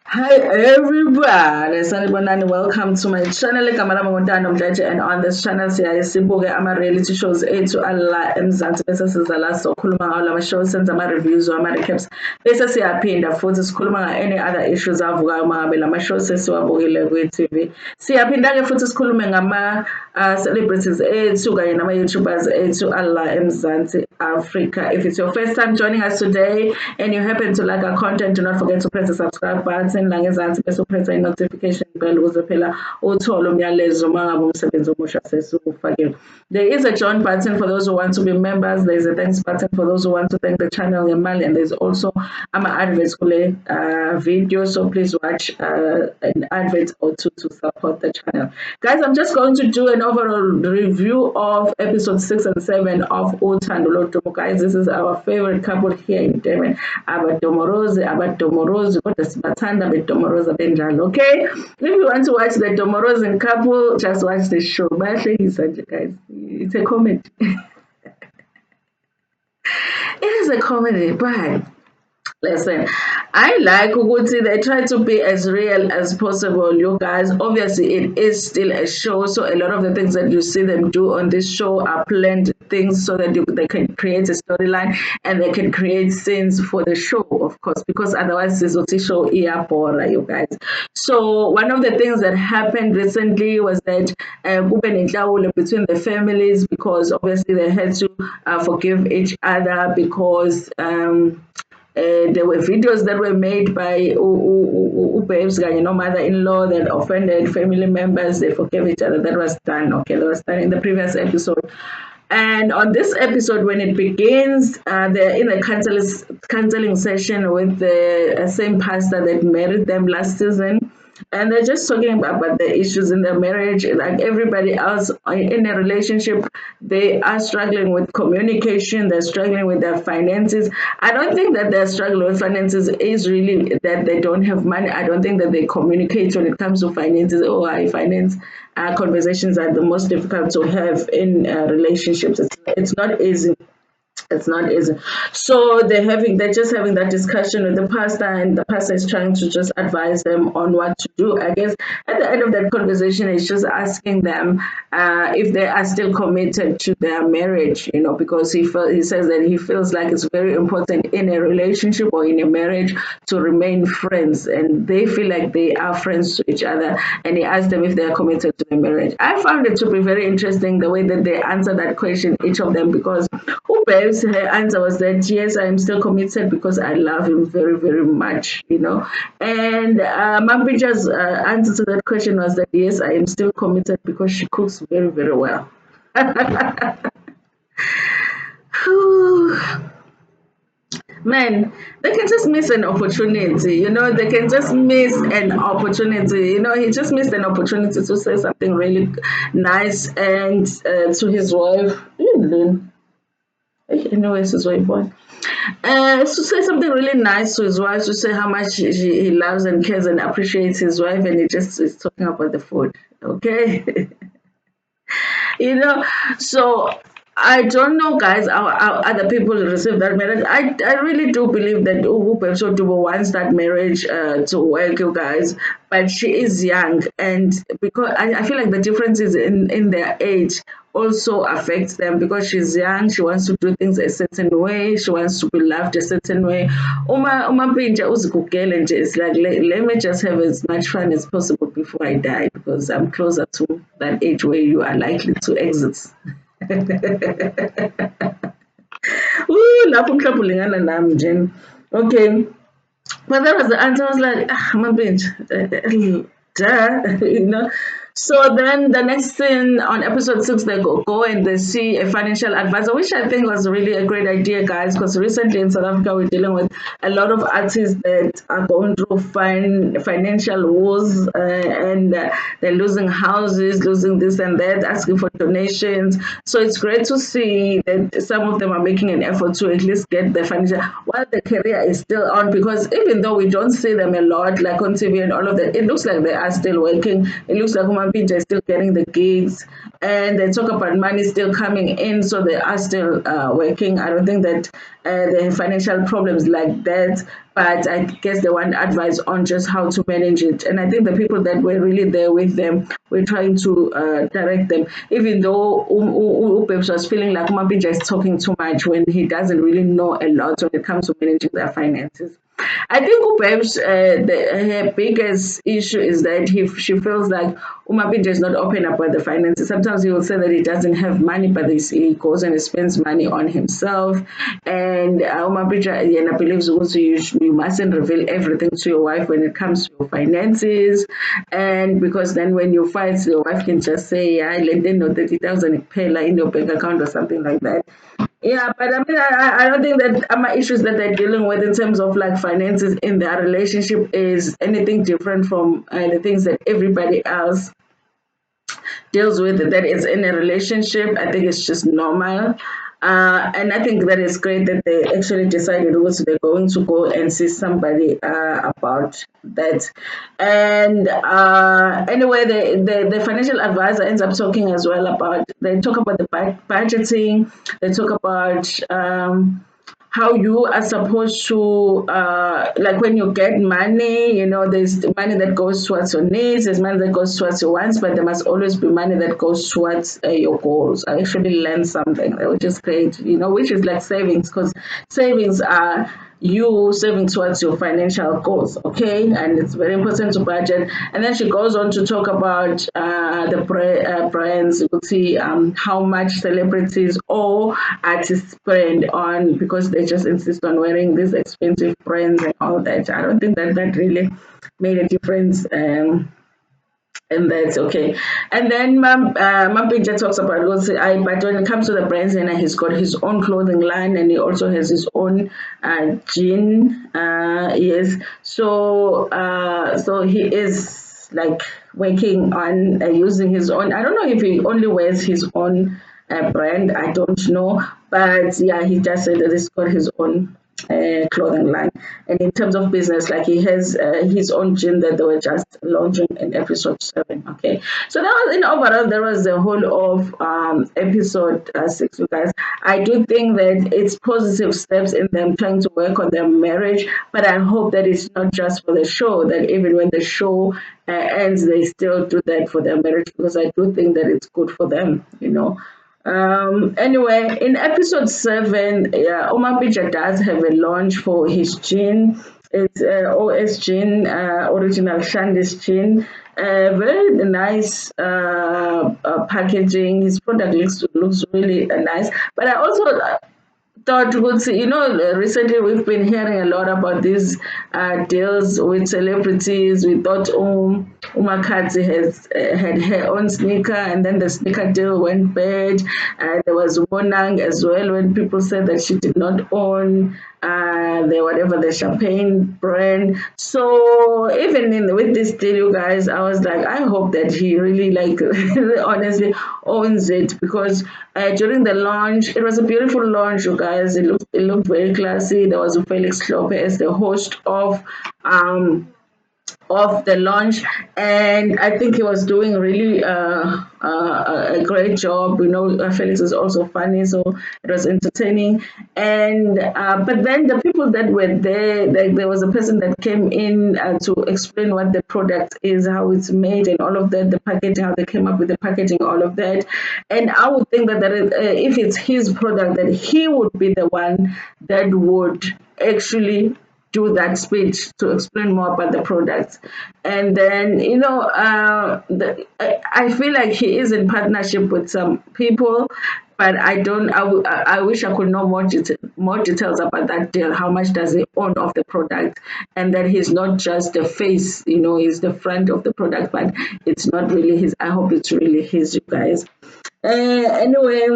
Hi everybody, sanibonani. Welcome to my channel. Igama lami nguNtando Mdletshe, and on this channel sibuke ama-reality shows ethu ala eMzansi bese siza la sokhuluma ngawo lama shows, senza ama-reviews ama-recaps bese siyaphinda futhi sikhuluma nga-any other issues avukayo uma ngabe lama shows sesiwabukile kwi-TV. Siyaphinda-ke futhi sikhulume ngama-celebrities ethu kanye nama-YouTubers ethu ala eMzansi Africa. If it's your first time joining us today and you happen to like our content, do not forget to press the subscribe button la ngezansi bese upressa i-notification bell ukuze phela uthole umyalezo uma ngabe umsebenzi omusha sesiwufakile. There is a join button for those who want to be members. There is a thanks button for those who want to thank the channel ngemali, and there's also ama-adverts kule video, so please watch an advert or two to support the channel. Guys, I'm just going to do an overall review of episode 6 and 7 of Uthando Lodumo. Guys, this is our favorite couple here in Durban. Abadomorozi, kodwa sibathanda bedomoroza benjalo. Okay, if you want to watch the Domorozi couple, just watch the show. Bayahlekisa nje, guys. It's a comedy. It is a comedy, but listen, I like ukuthi they try to be as real as possible, you guys. Obviously, it is still a show, so a lot of the things that you see them do on this show are planned things so that they can create a storyline and they can create scenes for the show, of course, because otherwise this show iyabhora, you guys. So one of the things that happened recently was that kube nenhlawulo between the families because obviously they had to forgive each other because there were videos that were made by Babes, mother-in-law that offended family members. They forgave each other. That was done. Okay, that was done in the previous episode. And on this episode, when it begins, they're in a counseling session with the same pastor that married them last season. And they're just talking about the issues in their marriage. Like everybody else in a relationship, they are struggling with communication, they're struggling with their finances. I don't think that they're struggling with finances is really that they don't have money. I don't think that they communicate when it comes to finances. Oh, I finance conversations are the most difficult to have in relationships. It's not easy. It's not easy. So they're just having that discussion with the pastor, and the pastor is trying to just advise them on what to do. I guess at the end of that conversation, he's just asking them if they are still committed to their marriage, because he says that he feels like it's very important in a relationship or in a marriage to remain friends, and they feel like they are friends to each other. And he asked them if they are committed to the marriage. I found it to be very interesting the way that they answer that question, each of them, because her answer was that yes, I am still committed because I love him very, very much, And Mampintsha's answer to that question was that yes, I am still committed because she cooks very, very well. Man, they can just miss an opportunity, they can just miss an opportunity. He just missed an opportunity to say something really nice and to his wife. Anyways, his wife born. To say something really nice to his wife, to say how much he loves and cares and appreciates his wife, and he just is talking about the food. Okay. So I don't know, guys, how other people receive that marriage. I really do believe that Uthando wants that marriage to work, you guys, but she is young, and because I feel like the differences in their age also affects them because she's young, she wants to do things a certain way, she wants to be loved a certain way. Mampintsha uzigugele nje, it's like let me just have as much fun as possible before I die because I'm closer to that age where you are likely to exit. Lapho mhlawumbe ulingana nami nje. Okay. But that was the answer. I was like, Mampintsha, duh. So then the next thing on episode 6, they go and they see a financial advisor, which I think was really a great idea, guys, because recently in South Africa, we're dealing with a lot of artists that are going through financial woes and they're losing houses, losing this and that, asking for donations. So it's great to see that some of them are making an effort to at least get the financial, while the career is still on, because even though we don't see them a lot, like on TV and all of that, it looks like they are still working. It looks like Mampintsha is still getting the gigs, and they talk about money still coming in, so they are still working. I don't think that they have financial problems like that, but I guess they want advice on just how to manage it. And I think the people that were really there with them were trying to direct them, even though Ubebs was feeling like Mampintsha is talking too much when he doesn't really know a lot when it comes to managing their finances. I think perhaps her biggest issue is that she feels like Umapinja is not open about the finances. Sometimes he will say that he doesn't have money, but he goes and he spends money on himself. And Umapinja believes also you mustn't reveal everything to your wife when it comes to your finances. And because then when you fight, your wife can just say, I let them know 30,000 in your bank account or something like that. Yeah, but I mean, I don't think that my issues that they're dealing with in terms of like finances in their relationship is anything different from the things that everybody else deals with that is in a relationship. I think it's just normal. And I think that is great that they actually decided also they're going to go and see somebody about that. And anyway, the financial advisor ends up talking as well about, they talk about the budgeting, they talk about how you are supposed to like when you get money, there's the money that goes towards your needs, there's money that goes towards your wants, but there must always be money that goes towards your goals. I actually learned something which is great, which is like savings, because savings are you saving towards your financial goals, okay? And it's very important to budget. And then she goes on to talk about the brands. You could see how much celebrities or artists spend on, because they just insist on wearing these expensive brands and all that. I don't think that really made a difference. And that's okay. And then Mampintsha talks about but when it comes to the brands, and he's got his own clothing line, and he also has his own gin. Yes, so he is like working on using his own. I don't know if he only wears his own brand. I don't know, but yeah, he just said that he's got his own clothing line. And in terms of business, like he has his own gym that they were just launching in episode 7. Okay, so that was in overall. There was the whole of episode 6. You guys, I do think that it's positive steps in them trying to work on their marriage, but I hope that it's not just for the show. That even when the show ends, they still do that for their marriage, because I do think that it's good for them. Anyway, in episode 7, yeah, Mampintsha does have a launch for his gin. It's OS gin, original Shandy's gin. Very nice packaging. His product looks really nice. But I also thought would see, recently we've been hearing a lot about these deals with celebrities. We thought Umakadzi has had her own sneaker, and then the sneaker deal went bad. There was Monang as well, when people said that she did not own the champagne brand. So even with this deal, you guys, I was like, I hope that he really honestly owns it, because during the launch, it was a beautiful launch, you guys. It looked very classy. There was Felix Lopez, the host of the launch, and I think he was doing really a great job. Felix is also funny, so it was entertaining. And but then the people that were there, like there was a person that came in to explain what the product is, how it's made, and all of that, the packaging, how they came up with the packaging, all of that. And I would think that if it's his product, that he would be the one that would actually do that speech to explain more about the product. And then I feel like he is in partnership with some people, but I don't. I wish I could know more details about that deal. How much does he own of the product, and that he's not just the face. He's the front of the product, but it's not really his. I hope it's really his, you guys. Anyway,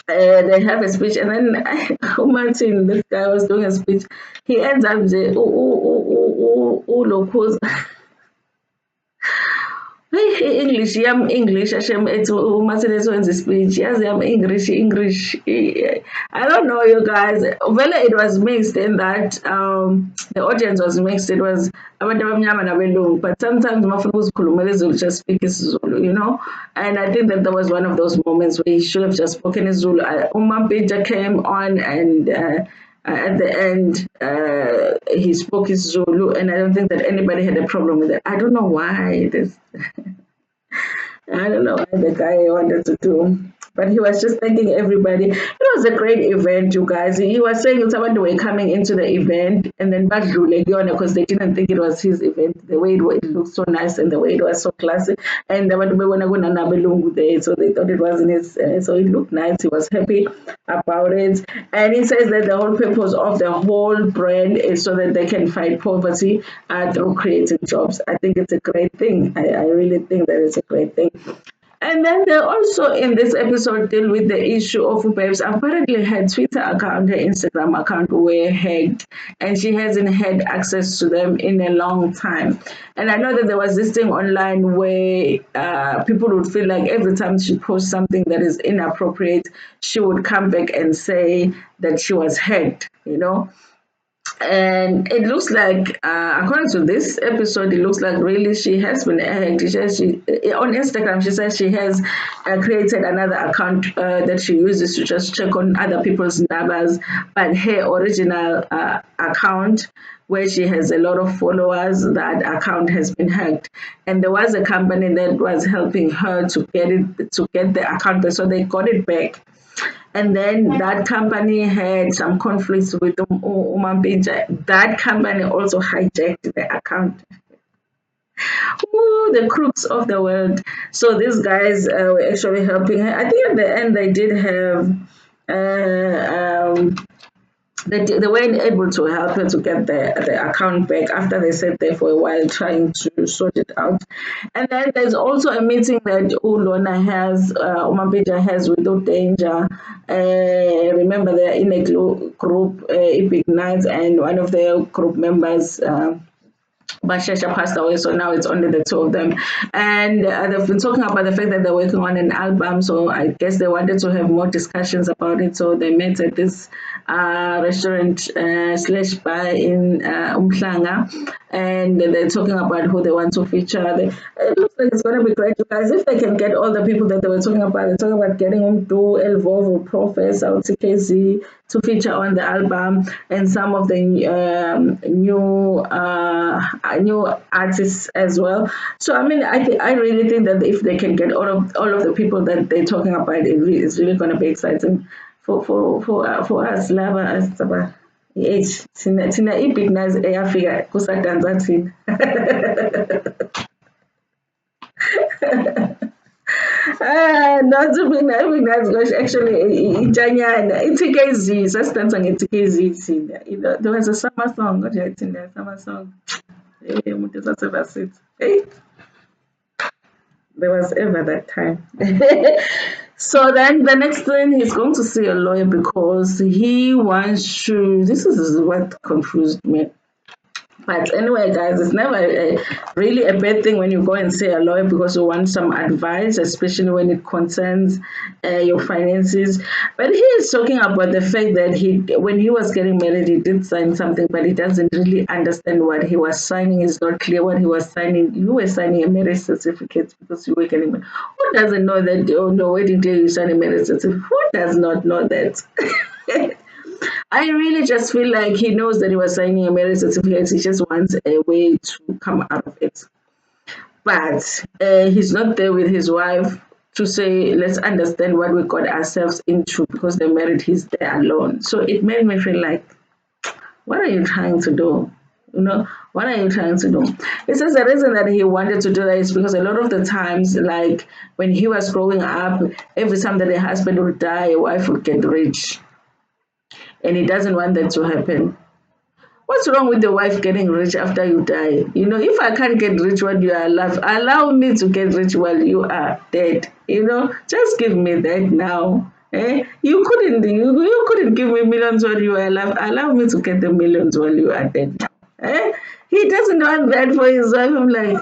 they have a speech, and then Martin, this guy was doing a speech. He ends up saying, "Oh, Lokos." English, yam English, Hashem, it's Mercedes wins the speech. Yes, yam English. I don't know, you guys. Well, it was mixed in that the audience was mixed. It was abantu abamnyama nabelungu, but sometimes mafuna ukuzikhulumela isiZulu, just speak isiZulu, And I think that was one of those moments where he should have just spoken Zulu. Mampintsha came on and at the end, he spoke his Zulu, and I don't think that anybody had a problem with it. I don't know why this. I don't know why the guy wanted to do, but he was just thanking everybody. It was a great event, you guys. He was saying someone were coming into the event, and then badlule because they didn't think it was his event. The way it looked so nice and the way it was so classy, and they wanted to there, so they thought it wasn't his. So it looked nice. He was happy about it, and he says that the whole purpose of the whole brand is so that they can fight poverty through creating jobs. I think it's a great thing. I really think that it's a great thing. And then they also in this episode deal with the issue of Babes. Apparently her Twitter account, her Instagram account were hacked and she hasn't had access to them in a long time. And I know that there was this thing online where people would feel like every time she posts something that is inappropriate, she would come back and say that she was hacked. And it looks like, according to this episode, it looks like really she has been hacked. She on Instagram, she says she has created another account that she uses to just check on other people's numbers, but her original account, where she has a lot of followers, that account has been hacked. And there was a company that was helping her to get the account back, so they got it back. And then that company had some conflicts with Mampintsha. That company also hijacked the account. Ooh, the crooks of the world. So these guys were actually helping her. I think at the end they did have they weren't able to help her to get the account back after they sat there for a while trying to sort it out. And then there's also a meeting that Ulona has, Mampintsha has with Danger. Remember, they're in a group, Epic Nights, and one of their group members, Bashesha passed away, so now it's only the two of them. And they've been talking about the fact that they're working on an album, so I guess they wanted to have more discussions about it. So they met at this restaurant slash bar in Umhlanga, and they're talking about who they want to feature. It looks like it's going to be great, you guys. If they can get all the people that they were talking about, they're talking about getting Ntando, Elvovo, Professor, TKZ to feature on the album, and some of the new artists as well. So I mean, I really think that if they can get all of the people that they're talking about, it's really going to be exciting for us lava as age thina i-big nice eyafika kusadanza thina. Not to be nice, actually itanyana i-TKZ sasidansa nge-TKZ thina. There was a summer song, what did I think that summer song? Umuntu esaseba sithi hey, there was ever that time. So then the next thing, he's going to see a lawyer because he wants to, this is what confused me. But anyway, guys, it's never really a bad thing when you go and see a lawyer because you want some advice, especially when it concerns your finances. But he is talking about the fact that when he was getting married, he did sign something, but he doesn't really understand what he was signing. It's not clear what he was signing. You were signing a marriage certificate because you were getting married. Who doesn't know that? Oh no, waiting till you sign a marriage certificate. Who does not know that? I really just feel like he knows that he was signing a marriage certificate. He just wants a way to come out of it. But he's not there with his wife to say, let's understand what we got ourselves into because they're married, he's there alone. So it made me feel like, what are you trying to do? What are you trying to do? It says the reason that he wanted to do that is because a lot of the times, like when he was growing up, every time that a husband would die, a wife would get rich. And he doesn't want that to happen. What's wrong with the wife getting rich after you die? If I can't get rich while you are alive, allow me to get rich while you are dead. Just give me that now. You couldn't give me millions while you are alive. Allow me to get the millions while you are dead. He doesn't want that for his wife. I'm like,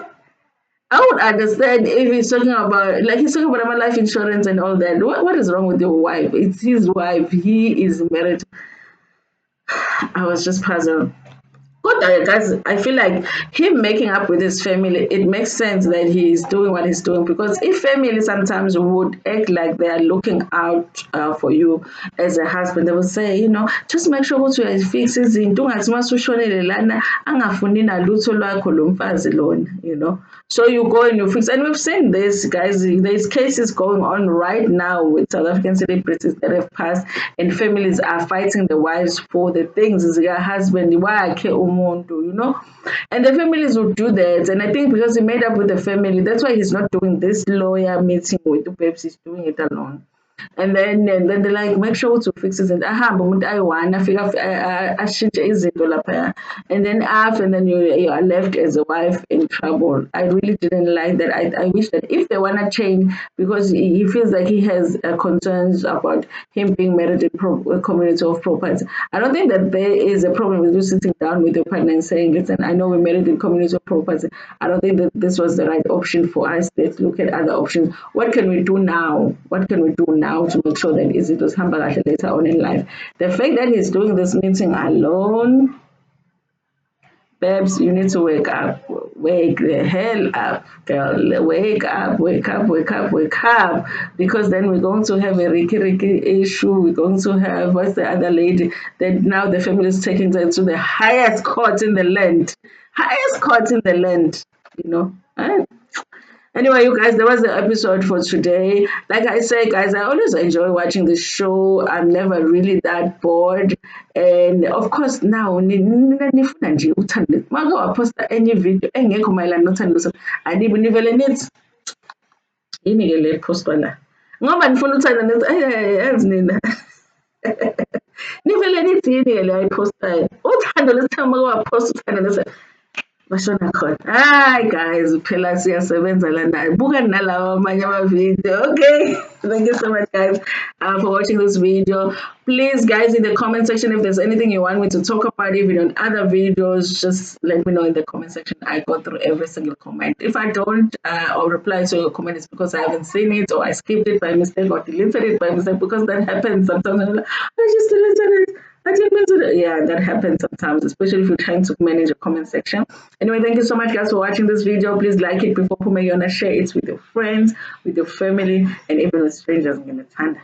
I would understand if he's talking about, like, he's talking about my life insurance and all that. What is wrong with your wife? It's his wife. He is married. I was just puzzled. Good, guys. I feel like him making up with his family, it makes sense that he's doing what he's doing, because if family sometimes would act like they are looking out for you as a husband, they will say, just make sure ukuthi uyazifixa izinto, ungathi uma usushonele lana angafuni nalutho lwakho lo mfazi lona. So you go and you fix, and we've seen this, guys. There's cases going on right now with South African celebrities that have passed, and families are fighting the wives for the things zika husband wakhe umuntu. And the families would do that, and I think because he made up with the family, that's why he's not doing this lawyer meeting with the babes, he's doing it alone. And then they're like, make sure to fix it, and ahamba umuntu ayi-one afika ashintshe izinto laphaya, and then and then you are left as a wife in trouble. I really didn't like that. I wish that if they want to change, because he feels like he has concerns about him being married in a community of property. I don't think that there is a problem with you sitting down with your partner and saying, listen, I know we're married in community of property. I don't think that this was the right option for us. Let's look at other options. What can we do now? What can we do now to make sure that it was humble later on in life? The fact that he's doing this meeting alone, babes, you need to wake up. Wake the hell up, girl. Wake up, wake up, wake up, wake up. Because then we're going to have a Ricky issue. We're going to have, what's the other lady? That now the family is taking them to the highest court in the land. Highest court in the land. Anyway, you guys, that was the episode for today. Like I say, guys, I always enjoy watching the show. I'm never really that bored. And of course, now, nifuna nje uthando. Make waposta enye video engekho mayelana nothando lwethu. Anibunivele nithi yini ke le postwa la. Ngoba nifuna uthando nithi yazi nina. Nivele nithi yini ke le ayipostayo. Uthando lwethu make waposta uthando lwethu. Bashona khona. Hayi guys, phela siyasebenza lana. Buka nalawa amanye ama-video. Okay. Thank you so much, guys, for watching this video. Please, guys, in the comment section, if there's anything you want me to talk about, even on other videos, just let me know in the comment section. I go through every single comment. If I don't or reply to your comment, it's because I haven't seen it, or I skipped it by mistake, or deleted it by mistake, because that happens sometimes. I'm like, I just deleted it. I didn't mean to. Yeah, that happens sometimes, especially if you're trying to manage a comment section. Anyway, thank you so much, guys, for watching this video. Please like it before Pumayona, share it with your friends, with your family, and even with strangers in the Ntando.